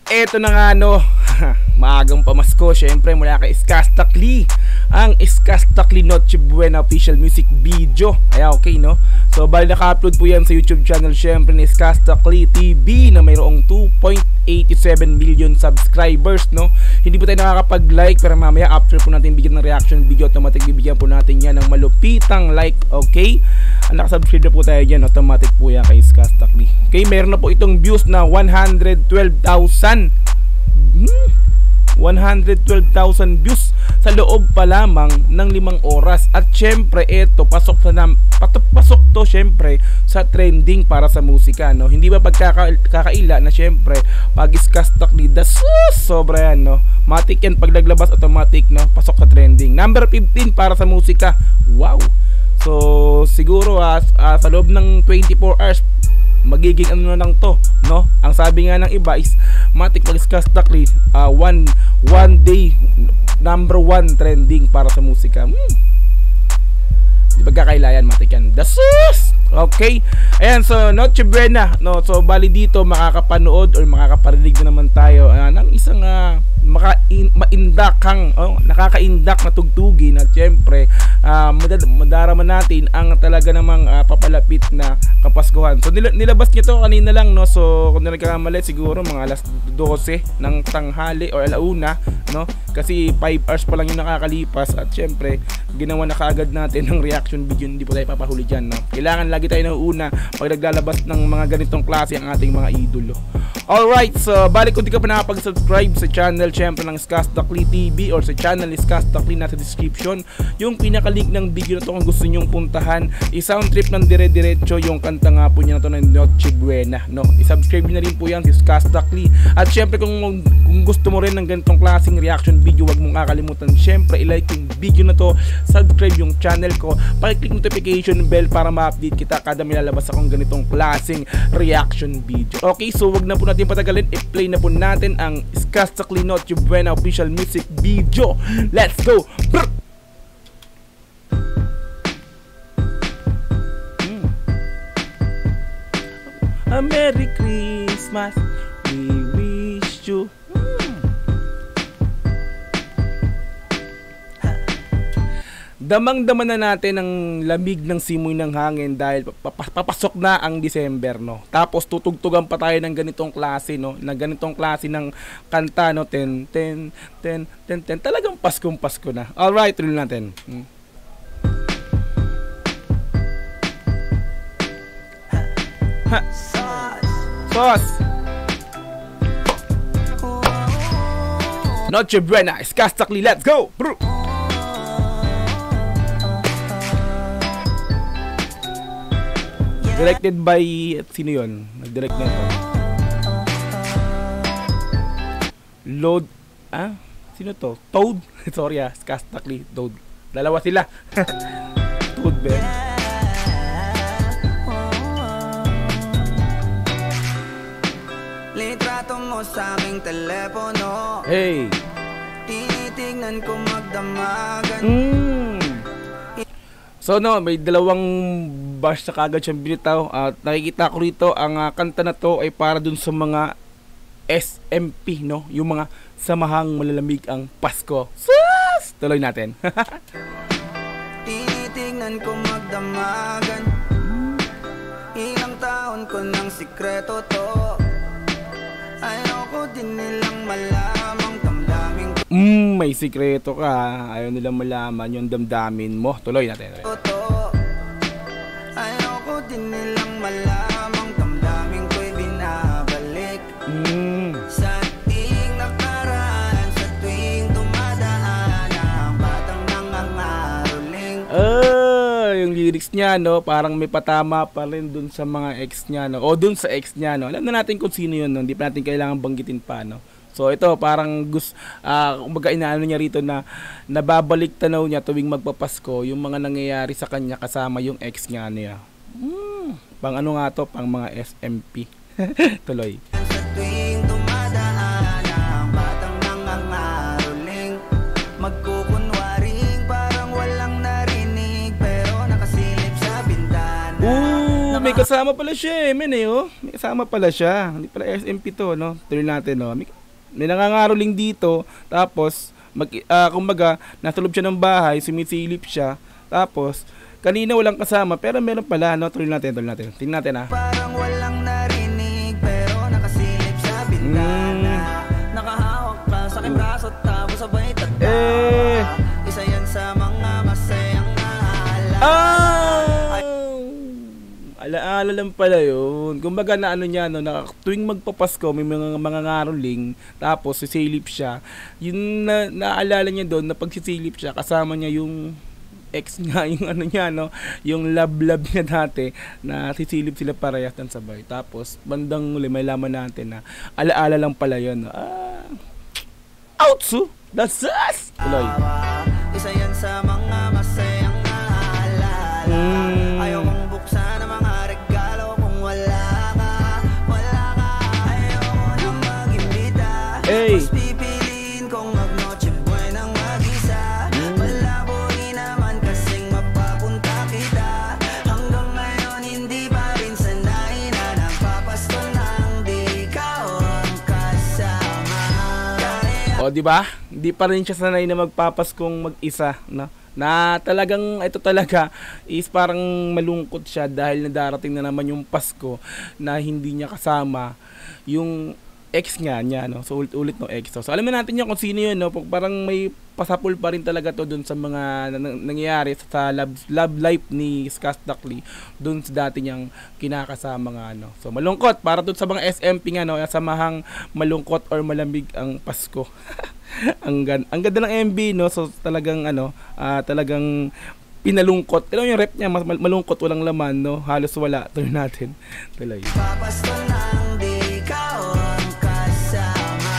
Eto na nga no, maagang pamasko syempre mula kay Skastakli. Ang Skastakli Noche Buena official music video. Ay okay no. So bali naka-upload po yan sa YouTube channel syempre ni Skastakli TV na mayroong 2.87 million subscribers no. Hindi po tayo nakakapag-like pero mamaya after po natin bigyan ng reaction video, automatic bibigyan po natin yan ng malupitang like, okay? Nakasubscribe na po tayo dyan, automatic po yan kay Skastakli. Okay, meron na po itong views na 112,000 112,000 views sa loob pa lamang ng 5 oras. At syempre ito pasok to syempre sa trending para sa musika no. Hindi ba pagkakaila na syempre pag Skastakli sobra yan no. Matik yan pag naglabas automatic no, pasok sa trending. Number 15 para sa musika. Wow. So siguro sa loob ng 24 hours magiging ano na lang to no. Ang sabi nga ng iba is matik pag Skastakli one day number 1 trending para sa musika. Di pagkakailayan matik yan. Okay. Ayan, so Noche Buena no. So bali dito makakapanood or makakaparinig na naman tayo ng isang nakakaindak na tugtugin. At syempre madarama natin ang talaga namang papalapit na Kapaskuhan. So nilabas niya to kanina lang no. So kung nagkakamali siguro mga alas 12 ng tanghali or alauna no, kasi 5 hours pa lang yung nakakalipas. At syempre ginawa na kaagad natin ng reaction video, hindi po tayo papahuli dyan no. Kailangan lagi tayo nauuna pag naglalabas ng mga ganitong klase ang ating mga idolo. Alright, so balik kung di ka pa nakapag-subscribe sa channel syempre ng Skastakli TV or sa channel ni Skastakli, nasa description yung pinaka-link ng video na to kung gusto nyong puntahan. I-sound trip ng dire-diretso yung kanta nga po niya na to ng Noche Buena no. I-subscribe na rin po yan si Skastakli. At syempre kung gusto mo rin ng ganitong klaseng reaction video, wag mong kakalimutan syempre i-like yung video na to, subscribe yung channel ko, pag-click notification bell para ma-update kita kada may lalabas akong ganitong klaseng reaction video. Okay, so wag na po natin patagalin, i-play na po natin ang Skastakli Noche Buena official music video. Let's go! A Merry Christmas, we wish you. Damang-dama na natin ang lamig ng simoy ng hangin dahil papasok na ang December no. Tapos tutugtugan pa tayo ng ganitong klase no, na ganitong klase ng kanta no, ten. Talagang Paskong Pasko na. Alright, tuloy natin. Sauce. Noche Buena, Skastakli, let's go. Bro. Directed by sino yun? Nag-direct na ito. Load sino to? Toad? Sorry Skastakli, Toad. Dalawa sila. Toad ba? Litrato mo sa aking telepono. Hey. Tinitingnan ko magdamagan. So no, may dalawang bash na kagad siyang binitaw. At nakikita ko rito ang kanta na to ay para dun sa mga SMP no, yung mga samahang malalamig ang Pasko. Sus! Tuloy natin. Tinitingnan ko magdamagan. Ilang taon ko ng sikreto to. Ayoko din nilang malamang damdamin ko. May sikreto ka. Ayaw nilang malaman yung damdamin mo. Tuloy natin. Ayoko din nilang malamang damdamin ko'y binabalik. Sa ating nakaraan, sa tuwing dumadaan ang batang nangangaroling. Yung lyrics niya no, parang may patama pa rin dun sa mga ex niya no, o dun sa ex niya no. Alam na natin kung sino yun no, hindi pa natin kailangan banggitin pa no. So ito parang kumbaga inaano niya rito na nababalik tanaw niya tuwing magpapasko yung mga nangyayari sa kanya kasama yung ex niya. Pang ano nga to, pang mga SMP. Tuloy. Sa tuwing dumadaan ang batang nangangaroling, magkukunwaring parang walang narinig pero nakasilip sa bintana. May kasama pala siya eh, men eh, oh. May kasama pala siya. Hindi pala SMP to, no? Tuloy natin, no? may nangangaroling dito, tapos kumbaga nasa loob siya ng bahay, sumisilip siya, tapos kanina walang kasama pero meron pala, no? Tuloy natin. Tingnan natin, ha. Parang walang narinig pero nakasilip sa bintana. Nakahawak ka sa aking braso tapos sabay tagtawa. Isa yan sa mga masayang Alaala lang pala yun. Kumbaga na ano niya, no, na tuwing magpapasko may mga ngaroling, tapos sisilip siya. Yun na naalala niya doon na pagsisilip siya, kasama niya yung ex nga, yung ano niya, no, yung love niya dati, na sisilip sila parehas ng sabay. Tapos bandang uli may laman natin na alaala lang pala yun, no. Outsu! That's us! Tuloy. Isa yan sa mga masayang naalala. Ayaw mong buksan ang mga regalo kung wala ka. Ayaw mo nang mag-imbita. Mas pipiliin kong mag-noche buenang mag-isa. Malabo rin naman kasing mapapunta kita. Hanggang ngayon hindi pa rin sanay na nagpapasto nang di ikaw ang kasama. O, di ba? Hindi pa rin siya sanay na magpapaskong mag-isa, no? Na talagang ito talaga is parang malungkot siya dahil nadarating na naman yung Pasko na hindi niya kasama yung ex niya, no? So ulit no ex. So alam natin yun kung sino yun, no? Parang may pasapul pa rin talaga to dun sa mga nangyayari sa love life ni Skastakli dun sa dati niyang kinakasama nga, no? So malungkot para dun sa mga SMP nga, no? Samahang malungkot or malamig ang Pasko. ang ganda ng MB, no? So talagang talagang pinalungkot. Alam yung rep niya, malungkot, walang laman, no? Halos wala. Tuloy natin. Tuloy. Papasto nang di ikaw ang kasama.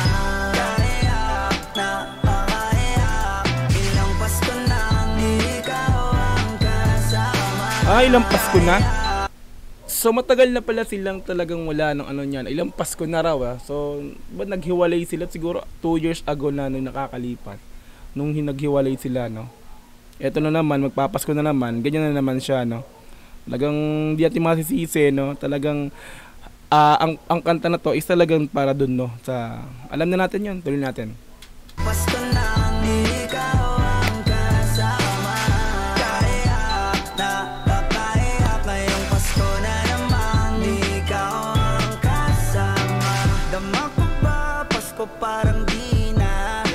Kaiyak na pakaiyak. Ilang Pasko nang di ikaw ang kasama. Ilang Pasko na? So matagal na pala silang talagang wala ng ano niyan. Ilang Pasko na raw, ah. So ba naghiwalay sila siguro 2 years ago na nung nakakalipas. Nung naghiwalay sila, no. Eto na naman, magpapasko na naman. Ganyan na naman siya, no. Talagang di natin masisisi, no. Talagang ang kanta na to is talagang para dun, no. Sa alam na natin 'yon, tuloy natin. Pasko nang di ikaw ang kasama. Kaiyak na pakaiyak. Ngayong Pasko na naman di ikaw ang kasama. Dama ko ba Pasko parang di na.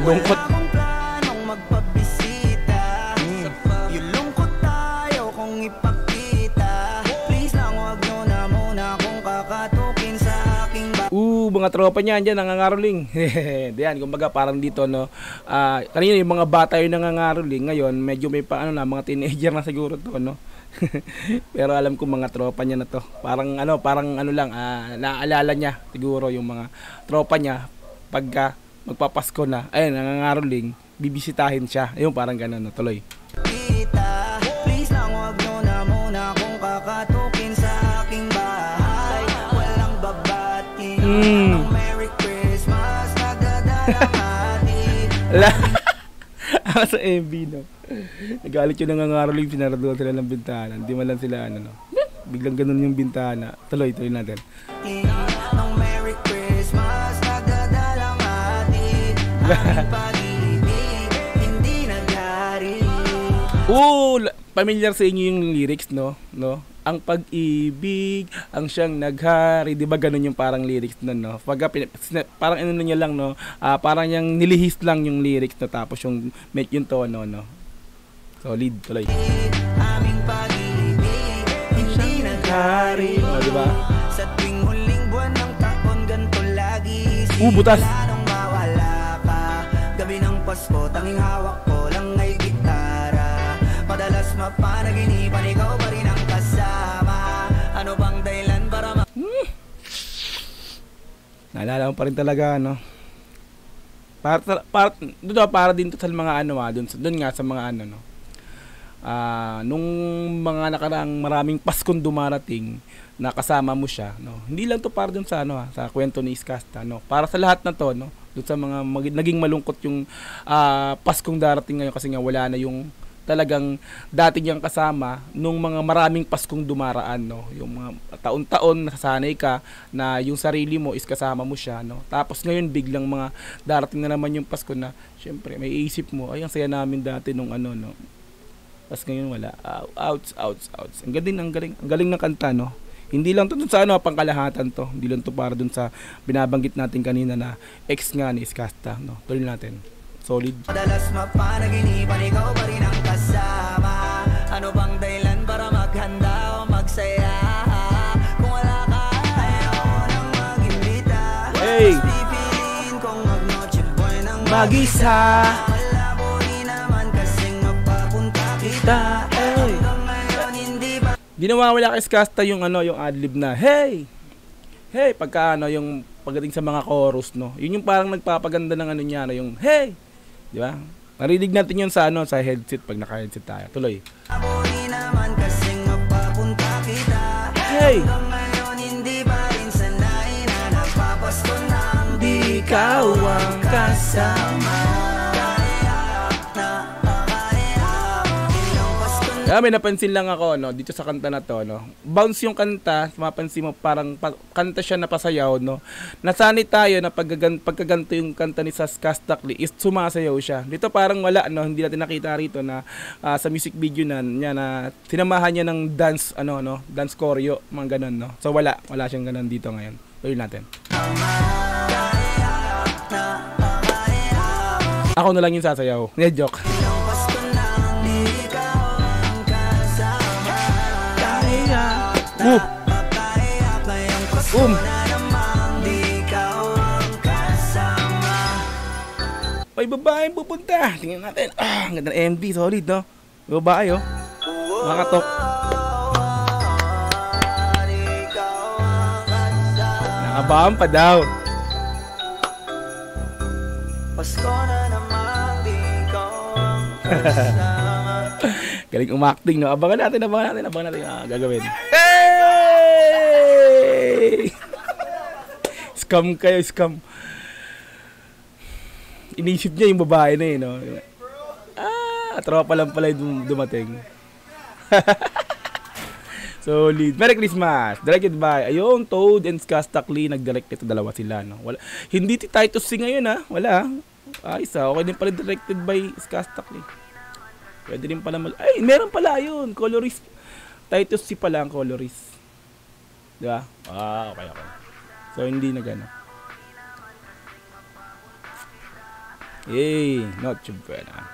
Lungkot. Wala akong planong magpabisita. Yung lungkot tayo kung ipakita. Please lang wag nyo na muna kung kakatukin sa aking Mga tropa niyan diyan nangangaroling. Diyan, kumbaga parang dito, no. Kanina yung mga bata yung nangangaroling, ngayon medyo may pa mga teenager na siguro to, no. Pero alam ko mga tropa niya na to. Parang lang, naaalala niya siguro yung mga tropa niya pagka magpapasko na, ayun, nangangaroling, bibisitahin siya. Ayun, parang gano'n, no. Tuloy. Please lang wag nyo na muna kung kakatukin sa aking bahay. Walang babati ng Merry Christmas. Nagdadalang hati. Sa MB, no. Nagalit yung nangangaroling, pinaraduan sila ng bintana. Hindi man lang sila, no. Biglang ganun yung bintana. Tuloy natin. Ng Merry Christmas. Nagdadalang hati. Aming pag-ibig hindi nagyari. Familiar sa inyo yung lyrics, no? Ang pag-ibig ang siyang naghari, 'di ba ganun yung parang lyrics nun, no? Parang ano niya lang, no? Parang yung nilihis lang yung lyrics, no, tapos yung make yung tono, no. Solid, tuloy. Aming pag-ibig hindi nagyari. Di ba? Sa tuwing huling buwan ng taon ganito lagi. Butas. Nung mawala ka. Gabi ng Pasko tanging hawak ko lang ay gitara. Madalas mapanaginipan ikaw pa rin ang kasama. Ano bang dahilan para Naalala mo pa rin talaga, no? Para din to sa mga doon nga sa mga no. Nung mga nakaraang maraming Paskong dumarating, nakasama mo siya, no. Hindi lang to para dun sa sa kwento ni Skasta, no. Para sa lahat na to, no. Dun sa mga naging malungkot yung Paskong darating ngayon kasi nga wala na yung talagang dati niyang kasama nung mga maraming Paskong dumaraan, no? Yung mga taon-taon nasasanay ka na yung sarili mo is kasama mo siya, no? Tapos ngayon biglang mga darating na naman yung Pasko na syempre may isip mo, ay ang saya namin dati nung ano, no? Tapos ngayon wala. Outs. Ang galing ng kanta, no? Hindi lang to dun sa ano, pangkalahatan to. Hindi lang to para dun sa binabanggit natin kanina na ex nga ni Iskasta, no? Tuloy natin. Solid. Madalas mapanaginipan, ikaw pa rin ang kasama. Ano bang dahilan para maghanda o magsaya? Kung wala ka, ayaw nang mag-imbita. Hey! Mas pipiliin kong mag-noche boy ng Mag-isa. Wala po rin naman kasing mapapunta kita. Hey! Hanggang ngayon hindi ba Di nawawala kay Iskasta yung ano, yung adlib na hey! Hey! Pagka ano, yung pagdating sa mga chorus, no? Yun yung parang nagpapaganda ng ano niya, no? Yung hey! Di ba? Narinig natin yun sa ano, sa headset pag naka-headset tayo. Tuloy. po rin naman kasing mapapunta kita. Hey! Hanggang ngayon hindi pa rin sanay na nagpapasko ng di Ikaw ang kasama. Kaya may napansin lang ako, no, dito sa kanta na to, no. Bounce yung kanta, mapansin mo parang kanta siya na pasayaw, no. Nasanay tayo na pagkaganto yung kanta ni Iskasta is sumasayaw siya. Dito parang wala, no, hindi natin nakita rito na sa music video na niya na sinamahan niya ng dance ano, no, dance choreo, mga ganun, no. So wala siyang ganun dito ngayon. Tuloy natin. Ako na lang yung sasayaw. Hindi, joke. Ay, babaeng pupunta. Tingnan natin. Ang ganda ng MV. Solid, no? Babae, oh. Makatok. Nakabahan pa daw. Pasko na naman, di ko ang kasama. Galing umacting, no? Abangan natin. Gagawin. Hey! Scam kayo, scam. Inisip niya yung babae na, no? Tropa lang pala yung dumating. Solid. Merry Christmas. Directed by, ayun, Toad and Iskasta. Nag-direct ito, dalawa sila, no? Wala. Hindi ti Titus C ngayon, ha? Wala. Isa. Okay din pala directed by Iskasta. Pwede rin pala ay, meron pala yun. Colorist. Titus C pala ang colorist. Diba? Okay. So, hindi na gano'n. Yay! Not too bad, ha?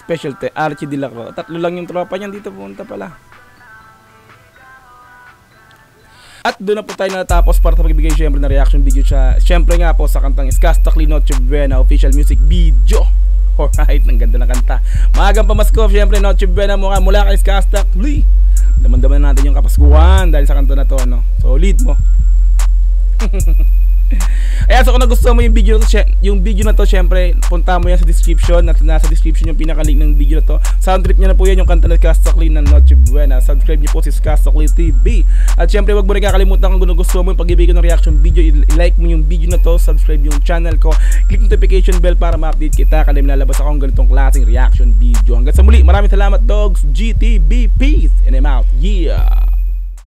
Special Archie Dilacro. 3 lang yung tropa niyan dito pumunta pala. At doon na po tayo natapos para sa pagbibigay syempre na reaction video siya. Syempre nga po sa kantang Iskasta Noche Buena official music video. Alright, ang ganda ng kanta. Maagang pamasko, syempre Noche Buena mula kay Iskasta. Daman-daman natin yung Kapaskuhan dahil sa kanta na to, no? Solid mo. Ayan, so kung nagustuhan mo yung video na to, syempre punta mo yan sa description. Nasa description yung pinaka-link ng video na to. Soundtrip niya na po yan yung kanta ng Iskasta ng Noche Buena. Subscribe niyo po si Iskasta TV. At syempre wag mo rin kakalimutan kung gusto mo yung pag-ibig ng reaction video, i-like mo yung video na to, subscribe yung channel ko, click notification bell para ma-update kita kada may lalabas akong ganitong klaseng reaction video. Hanggang sa muli, maraming salamat dogs, GTB, peace, and I'm out. Yeah!